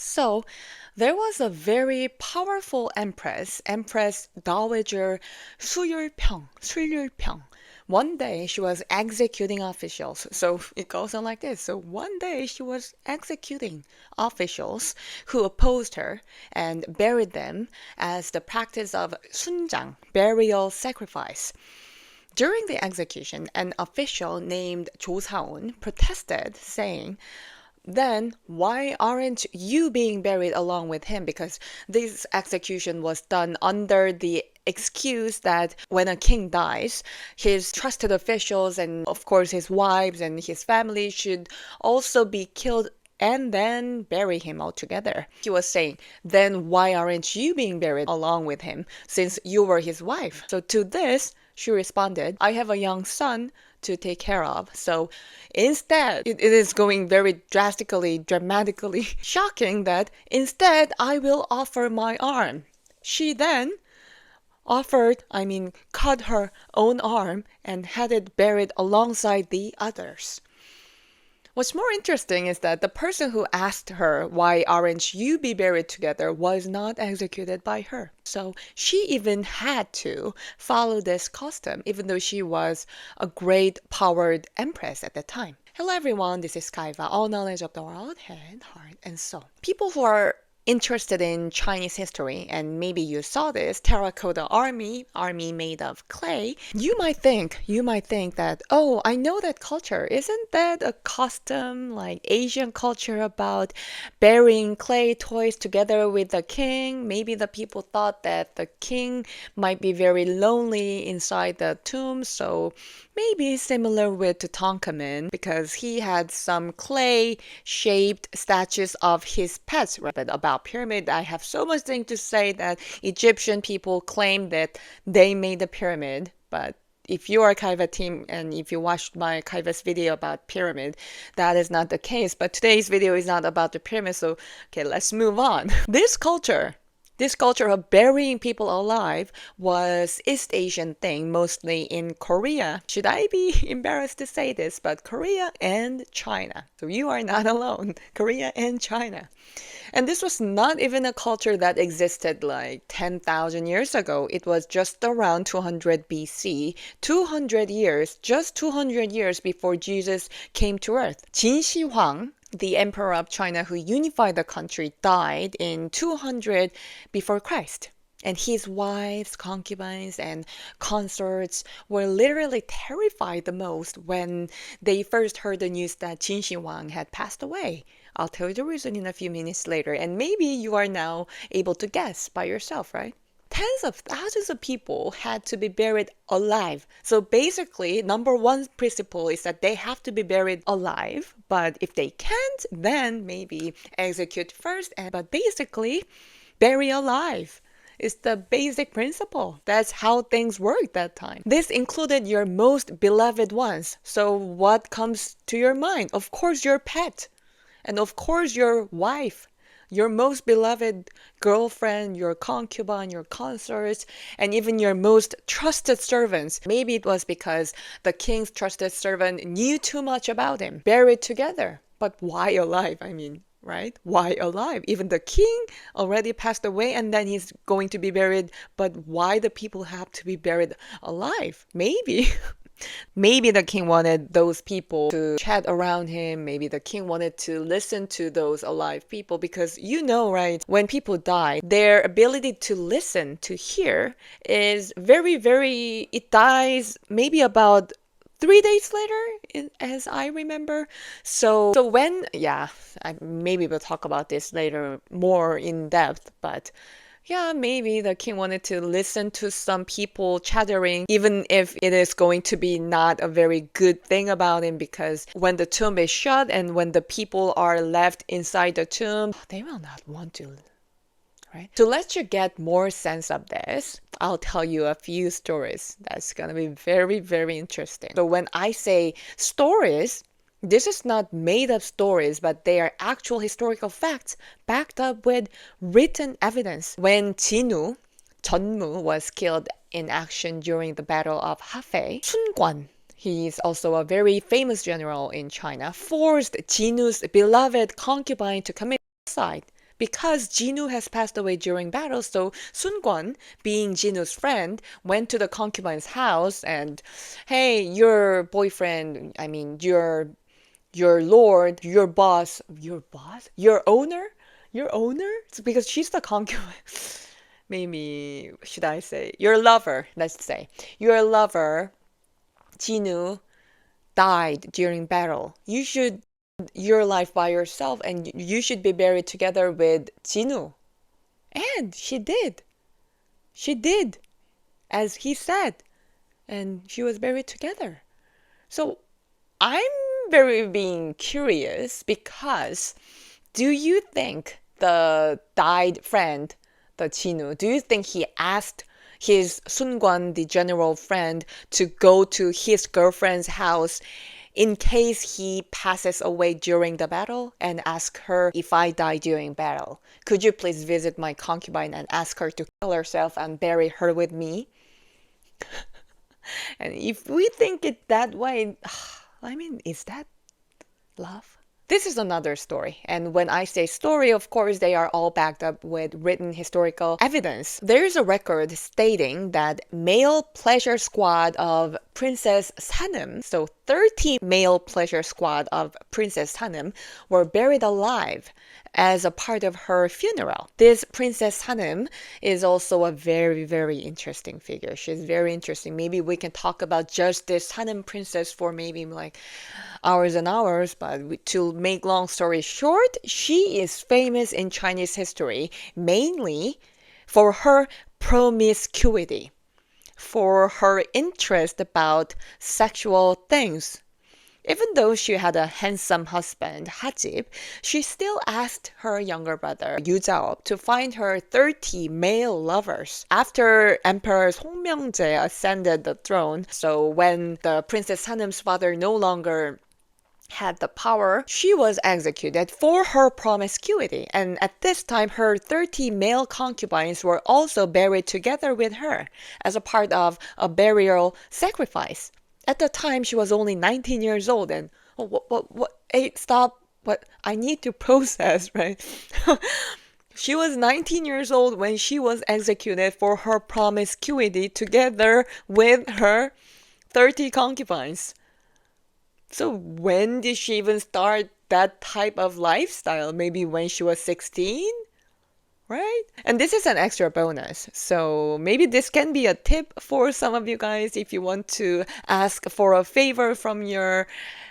So there was a very powerful Empress Dowager Suyulpyeong. One day she was executing officials. So it goes on like this. So one day she was executing officials who opposed her and buried them as the practice of sunjang, burial sacrifice. During the execution, an official named Jo Saun protested, saying, then why aren't you being buried along with him? Because this execution was done under the excuse that when a king dies, his trusted officials and, of course, his wives and his family should also be killed and then bury him altogether. He was saying, then why aren't you being buried along with him since you were his wife? So to this, she responded, I have a young son to take care of. So instead, it is going very drastically, dramatically shocking that instead I will offer my arm. She then cut her own arm and had it buried alongside the others. What's more interesting is that the person who asked her, why aren't you be buried together, was not executed by her. So she even had to follow this custom, even though she was a great powered empress at the time. Hello everyone, this is KAHEVA, all knowledge of the world, head, heart, and soul. People who are interested in Chinese history, and maybe you saw this terracotta army made of clay, you might think that, oh, I know that culture. Isn't that a custom like Asian culture about burying clay toys together with the king? Maybe the people thought that the king might be very lonely inside the tomb, so maybe similar with Tutankhamun because he had some clay-shaped statues of his pets. But about pyramid, I have so much thing to say that Egyptian people claim that they made the pyramid, but if you are a KAHEVA team and if you watched my KAHEVA's video about pyramid, that is not the case. But today's video is not about the pyramid, so okay, let's move on. This culture of burying people alive was East Asian thing, mostly in Korea. Should I be embarrassed to say this, but Korea and China. So you are not alone, Korea and China. And this was not even a culture that existed like 10,000 years ago. It was just around 200 BC, 200 years, just 200 years before Jesus came to earth. Qin Shi Huang, the emperor of China who unified the country, died in 200 before Christ. And his wives, concubines, and consorts were literally terrified the most when they first heard the news that Qin Shi Huang had passed away. I'll tell you the reason in a few minutes later, and maybe you are now able to guess by yourself, right? Tens of thousands of people had to be buried alive. So basically, number one principle is that they have to be buried alive. But if they can't, then maybe execute first. But basically, bury alive is the basic principle. That's how things worked that time. This included your most beloved ones. So what comes to your mind? Of course, your pet. And of course, your wife. Your most beloved girlfriend, your concubine, your consorts, and even your most trusted servants. Maybe it was because the king's trusted servant knew too much about him. Buried together. But why alive? Right? Why alive? Even the king already passed away and then he's going to be buried. But why the people have to be buried alive? Maybe. Maybe the king wanted those people to chat around him. Maybe the king wanted to listen to those alive people because you know, right? When people die, their ability to listen, to hear is it dies maybe about 3 days later, as I remember. So maybe we'll talk about this later more in depth, but yeah, maybe the king wanted to listen to some people chattering, even if it is going to be not a very good thing about him, because when the tomb is shut and when the people are left inside the tomb, they will not want to, right? To let you get more sense of this, I'll tell you a few stories. That's gonna be very, very interesting. So when I say stories, this is not made up stories, but they are actual historical facts backed up with written evidence. When Zhenmu was killed in action during the Battle of Hefei, Sun Quan, he's also a very famous general in China, forced Jinu's beloved concubine to commit suicide because Jinwoo has passed away during battle, so Sun Kwon, being Jinwoo's friend, went to the concubine's house and, hey, your boyfriend, I mean, your lord, your owner? Your owner? It's because she's the concubine. Maybe, should I say, your lover, let's say. Your lover, Jinwoo, died during battle. You should your life by yourself and you should be buried together with Jinwoo. And she did. She did, as he said. And she was buried together. So I'm very being curious because do you think the died friend, the Jinwoo, do you think he asked his Sun Kwon, the general friend, to go to his girlfriend's house in case he passes away during the battle and ask her, if I die during battle, could you please visit my concubine and ask her to kill herself and bury her with me? And if we think it that way, I mean, is that love? This is another story. And when I say story, of course, they are all backed up with written historical evidence. There is a record stating that male pleasure squad of Princess Sanim, so 30 male pleasure squad of Princess Sanim were buried alive as a part of her funeral. This Princess Sanim is also a very, very interesting figure. She's very interesting. Maybe we can talk about just this Sanim princess for maybe like hours and hours, but to make long story short, she is famous in Chinese history mainly for her promiscuity, for her interest about sexual things. Even though she had a handsome husband, Hajib, she still asked her younger brother, Yu Zhaop, to find her 30 male lovers. After Emperor Song Myeongjae ascended the throne, so when the Princess Hanum's father no longer had the power, she was executed for her promiscuity. And at this time, her 30 male concubines were also buried together with her as a part of a burial sacrifice. At the time, she was only 19 years old and, hey, stop, I need to process, right? She was 19 years old when she was executed for her promiscuity together with her 30 concubines. So when did she even start that type of lifestyle? Maybe when she was 16? Right? And this is an extra bonus. So maybe this can be a tip for some of you guys if you want to ask for a favor from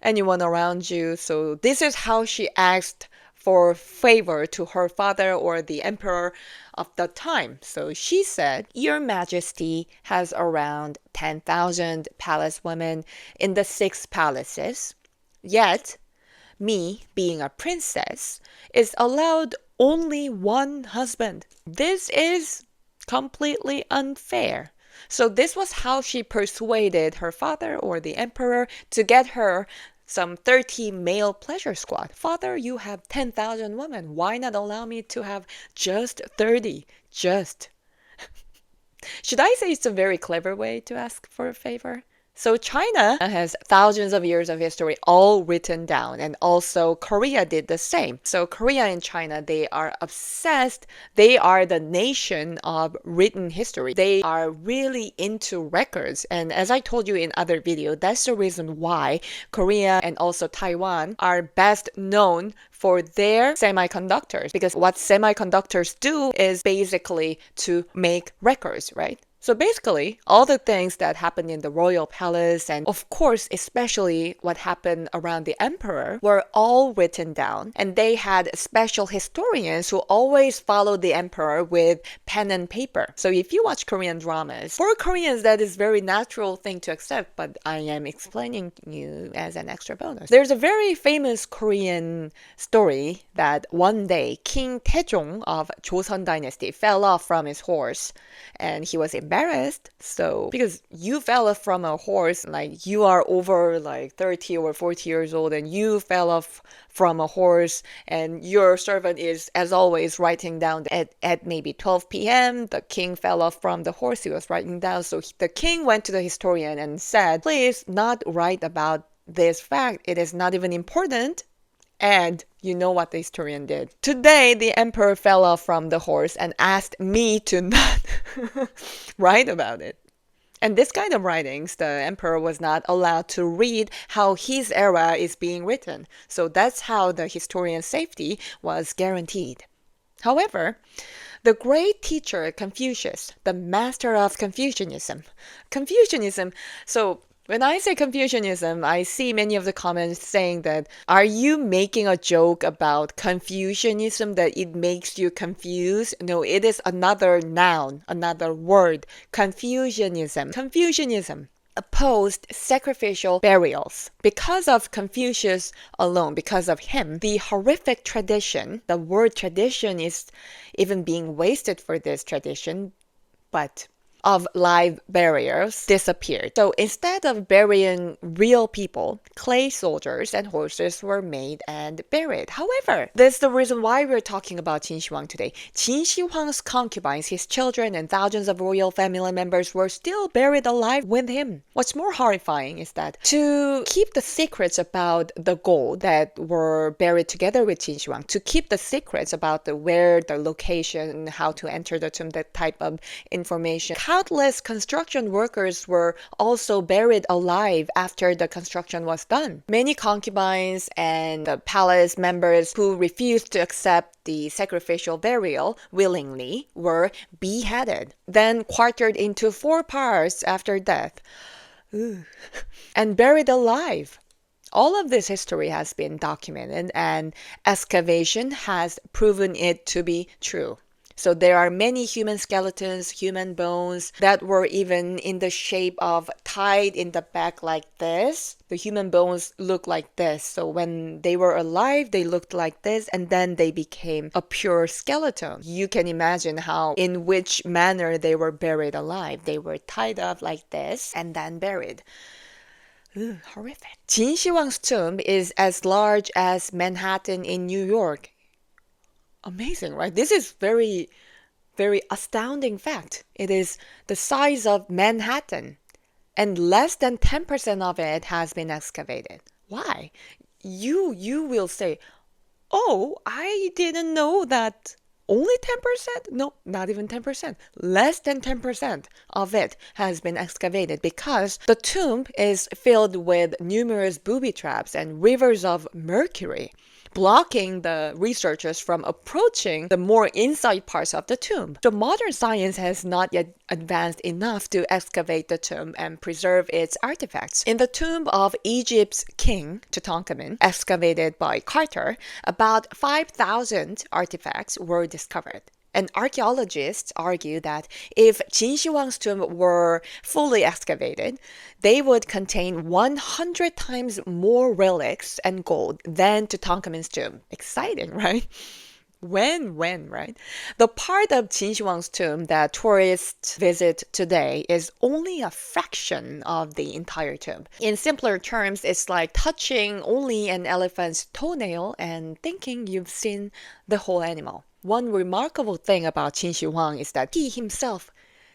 anyone around you. So this is how she asked for favor to her father or the emperor of the time. So she said, Your Majesty has around 10,000 palace women in the 6 palaces. Yet, me, being a princess, is allowed only one husband. This is completely unfair. So this was how she persuaded her father or the emperor to get her some 30 male pleasure squad. Father, you have 10,000 women. Why not allow me to have just 30? Just. Should I say it's a very clever way to ask for a favor? So China has thousands of years of history all written down, and also Korea did the same. So Korea and China, they are obsessed. They are the nation of written history. They are really into records. And as I told you in other video, that's the reason why Korea and also Taiwan are best known for their semiconductors. Because what semiconductors do is basically to make records, right? So basically, all the things that happened in the royal palace and of course, especially what happened around the emperor were all written down. And they had special historians who always followed the emperor with pen and paper. So if you watch Korean dramas, for Koreans, that is a very natural thing to accept, but I am explaining you as an extra bonus. There's a very famous Korean story that one day King Taejong of Joseon dynasty fell off from his horse and he was embarrassed. So because you fell off from a horse, like you are over like 30 or 40 years old and you fell off from a horse and your servant is as always writing down at maybe 12 p.m. the king fell off from the horse, he was writing down. So the king went to the historian and said, please not write about this fact, it is not even important. And you know what the historian did. Today, the emperor fell off from the horse and asked me to not write about it. And this kind of writings, the emperor was not allowed to read how his era is being written. So that's how the historian's safety was guaranteed. However, the great teacher Confucius, the master of Confucianism, so when I say Confucianism, I see many of the comments saying that, are you making a joke about Confucianism that it makes you confused? No, it is another noun, another word. Confucianism. Confucianism opposed sacrificial burials. Because of Confucius alone, because of him, the horrific tradition, the word tradition is even being wasted for this tradition, but of live burials disappeared. So instead of burying real people, clay soldiers and horses were made and buried. However, that's the reason why we're talking about Qin Shi Huang today. Qin Shi Huang's concubines, his children, and thousands of royal family members were still buried alive with him. What's more horrifying is that to keep the secrets about the gold that were buried together with Qin Shi Huang, to keep the secrets about where the location, how to enter the tomb, that type of information, countless construction workers were also buried alive after the construction was done. Many concubines and the palace members who refused to accept the sacrificial burial willingly were beheaded, then quartered into 4 parts after death, and buried alive. All of this history has been documented, and excavation has proven it to be true. So there are many human skeletons, human bones that were even in the shape of tied in the back like this. The human bones look like this. So when they were alive, they looked like this, and then they became a pure skeleton. You can imagine in which manner they were buried alive. They were tied up like this and then buried. Horrific. Qin Shi Huang's tomb is as large as Manhattan in New York. Amazing, right? This is very, very astounding fact. It is the size of Manhattan, and less than 10% of it has been excavated. Why? You will say, oh, I didn't know that. Only 10%? No, not even 10%. Less than 10% of it has been excavated because the tomb is filled with numerous booby traps and rivers of mercury, blocking the researchers from approaching the more inside parts of the tomb. So modern science has not yet advanced enough to excavate the tomb and preserve its artifacts. In the tomb of Egypt's king, Tutankhamun, excavated by Carter, about 5,000 artifacts were discovered. And archaeologists argue that if Qin Shi Huang's tomb were fully excavated, they would contain 100 times more relics and gold than Tutankhamun's tomb. Exciting, right? When, right? The part of Qin Shi Huang's tomb that tourists visit today is only a fraction of the entire tomb. In simpler terms, it's like touching only an elephant's toenail and thinking you've seen the whole animal. One remarkable thing about Qin Shi Huang is that he himself,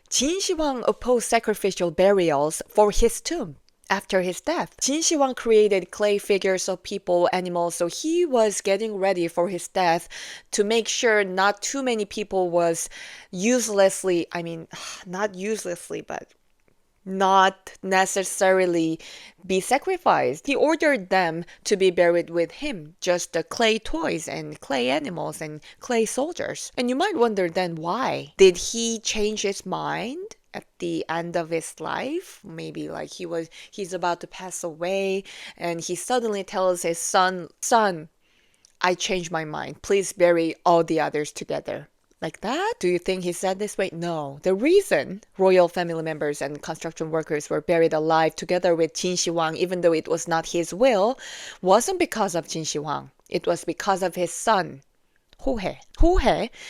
Qin Shi Huang, opposed sacrificial burials for his tomb. After his death, Qin Shi Huang created clay figures of people, animals, so he was getting ready for his death to make sure not too many people was not necessarily be sacrificed. He ordered them to be buried with him, just the clay toys and clay animals and clay soldiers. And you might wonder then why? Did he change his mind at the end of his life? Maybe like he's about to pass away and he suddenly tells his son, I changed my mind. Please bury all the others together. Like that? Do you think he said this way? No. The reason royal family members and construction workers were buried alive together with Qin Shi Huang, even though it was not his will, wasn't because of Qin Shi Huang. It was because of his son, Hu,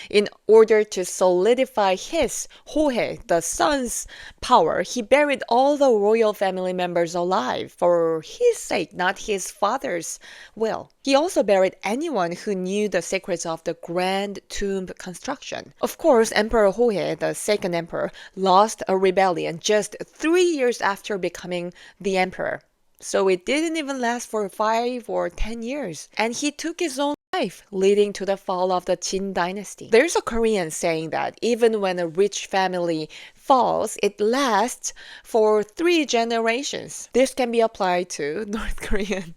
in order to solidify his, the son's power, he buried all the royal family members alive for his sake, not his father's will. He also buried anyone who knew the secrets of the grand tomb construction. Of course, Emperor Hu, the second emperor, lost a rebellion just 3 years after becoming the emperor. So it didn't even last for 5 or 10 years. And he took his own life, leading to the fall of the Qin dynasty. There's a Korean saying that even when a rich family falls, it lasts for 3 generations. This can be applied to North Korean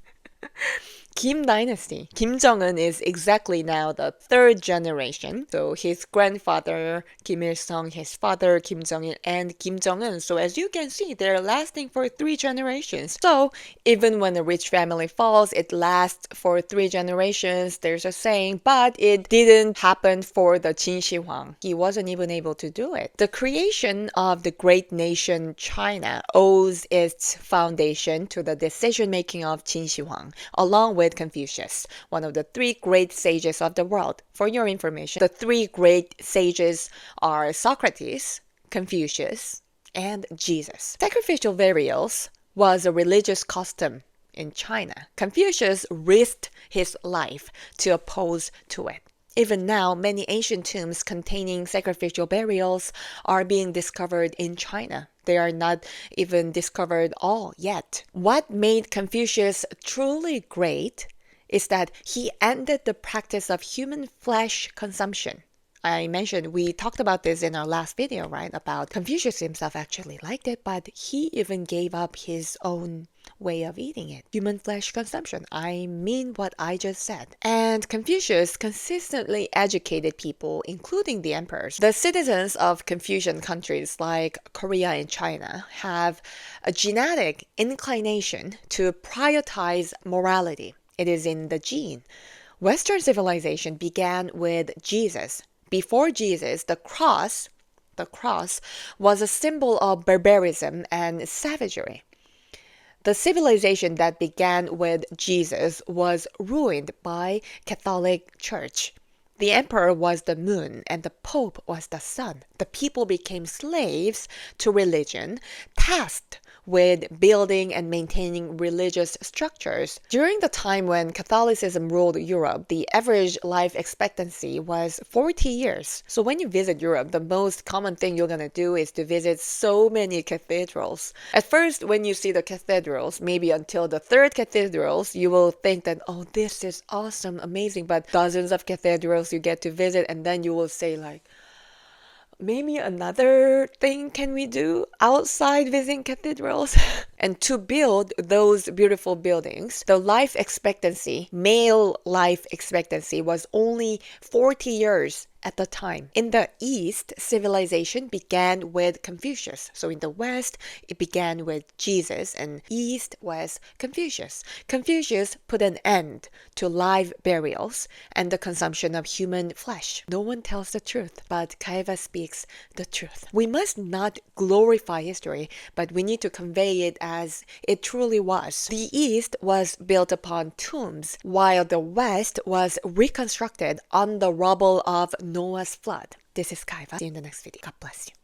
Kim dynasty. Kim Jong-un is exactly now the 3rd generation. So his grandfather, Kim Il-sung, his father, Kim Jong-il, and Kim Jong-un. So as you can see, they're lasting for 3 generations. So even when a rich family falls, it lasts for 3 generations. There's a saying, but it didn't happen for the Qin Shi Huang. He wasn't even able to do it. The creation of the great nation China owes its foundation to the decision-making of Qin Shi Huang, along with Confucius, one of the 3 great sages of the world. For your information, the 3 great sages are Socrates, Confucius, and Jesus. Sacrificial burials was a religious custom in China. Confucius risked his life to oppose to it. Even now, many ancient tombs containing sacrificial burials are being discovered in China. They are not even discovered all yet. What made Confucius truly great is that he ended the practice of human flesh consumption. I mentioned, we talked about this in our last video, right? About Confucius himself actually liked it, but he even gave up his own way of eating it. Human flesh consumption. I mean what I just said. And Confucius consistently educated people, including the emperors. The citizens of Confucian countries like Korea and China have a genetic inclination to prioritize morality. It is in the gene. Western civilization began with Jesus. Before Jesus, the cross was a symbol of barbarism and savagery. The civilization that began with Jesus was ruined by Catholic Church. The emperor was the moon and the pope was the sun. The people became slaves to religion, tasked with building and maintaining religious structures. During the time when Catholicism ruled Europe, the average life expectancy was 40 years. So when you visit Europe, the most common thing you're gonna do is to visit so many cathedrals. At first, when you see the cathedrals, maybe until the 3rd cathedrals, you will think that, oh, this is awesome, amazing, but dozens of cathedrals you get to visit, and then you will say like, maybe another thing can we do outside visiting cathedrals? And to build those beautiful buildings, the life expectancy, male life expectancy, was only 40 years at the time. In the East, civilization began with Confucius. So in the West, it began with Jesus, and East was Confucius. Confucius put an end to live burials and the consumption of human flesh. No one tells the truth, but KAHEVA speaks the truth. We must not glorify history, but we need to convey it as it truly was. The East was built upon tombs, while the West was reconstructed on the rubble of Noah's flood. This is KAHEVA. See you in the next video. God bless you.